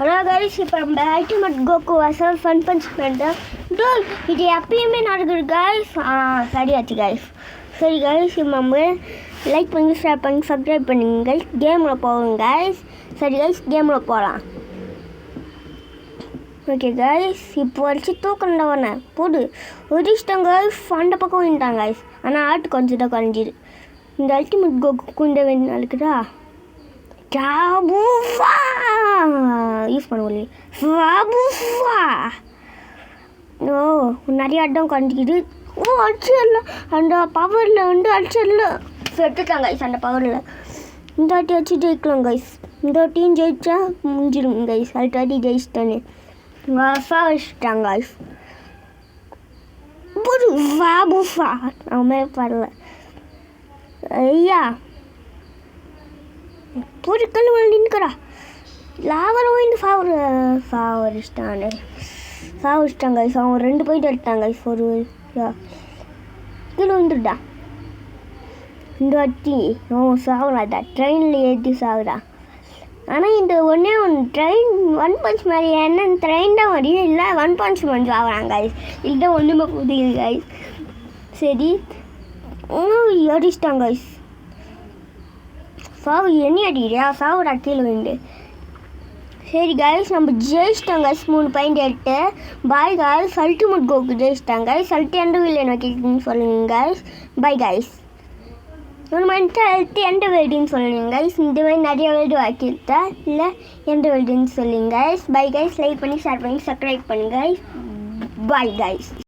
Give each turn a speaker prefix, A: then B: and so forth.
A: Hello guys, இப்போ நம்ம ultimate Goku versus one punch man தான். இது எப்பயுமே நடக்குது கைஸ். சரியாச்சு கைஸ். சரி கைஸ், இப்போ நம்ம லைக் பண்ணி ஷேர் பண்ணி சப்ஸ்கிரைப் பண்ணுங்க கைஸ். கேமில் போவோம் கைஸ். சரி கைஸ், கேமில் போகலாம். ஓகே கைஸ், இப்போ வச்சு தூக்கண்டவனே போடு ஒதிச்சிட்டாங்க கைஸ். அந்த பக்கம் வந்துட்டாங்க கைஸ். ஆனால் ஆட்டு கொஞ்சம் தான் குறைஞ்சிது. இந்த அல்டிமேட் கோகு குண்ட வேணும் இருக்குதா யூஸ் பண்ண முடியல. ஓ, நிறைய இடம் குறைஞ்சிக்கிது. ஓ, அடிச்சிடல. அந்த பவரில் வந்து அடிச்சிடல. செத்துட்டாங்க கைஸ் அந்த பவரில். இந்த வாட்டி வச்சு ஜெயிக்கலாம் கைஸ். இந்த வாட்டியும் ஜெயிச்சா முடிஞ்சிடும் கைஸ். அடுத்த வாட்டி ஜெயிச்சிட்டானே வச்சிட்டாங்க கைஸ். அவன் மேலே பரல. ஐயா ஒரு கல் நின்றுக்கிறா. லாவர போயிட்டு சாவரிச்சிட்டாங்க. அவன் 2 போயிட்டு எடுத்தாங்க. ஒரு கீழே வந்துட்டா. இந்த வாட்டி அவன் சாவுறாடா. ட்ரெயினில் ஏற்றி சாகுறா. ஆனால் இந்த ஒன்றே ட்ரெயின் ஒன் பஞ்ச் மாதிரி என்ன ட்ரெயின் தான் வரையும் இல்லை. ஒன் பஞ்ச் மேன் சாகுறாங்க கைஸ். இதுதான் ஒன்றுமே புரியல கைஸ். சரி அடிச்சிட்டாங்க கைஸ். சாவு என்ன அடிக்கிறியா? சாவுடா கீழே விண்டு. சரி கைஸ், நம்ம ஜெயிச்சிட்டோம் கைஸ். 3 பாயிண்ட் எடுத்து பாய் கைஸ். அல்டிமேட் கோகு ஜெயிச்சிட்டாங்க கைஸ். அல்ட்டி எந்த வில்லைன்னு வைக்கின்னு சொல்லுங்க கைஸ். Bye guys. ஒரு மணிட்டு அல்ட்டி எந்த வேல்டுன்னு சொல்லுங்க கைஸ். இந்த மாதிரி நிறைய வேல்டு வாக்கிட்டா இல்லை எந்த வேல்டுன்னு சொல்லுங்க கைஸ். Bye guys. லைக் பண்ணி ஷேர் பண்ணி சப்ஸ்கிரைப் பண்ணுங்க கைஸ். Bye guys.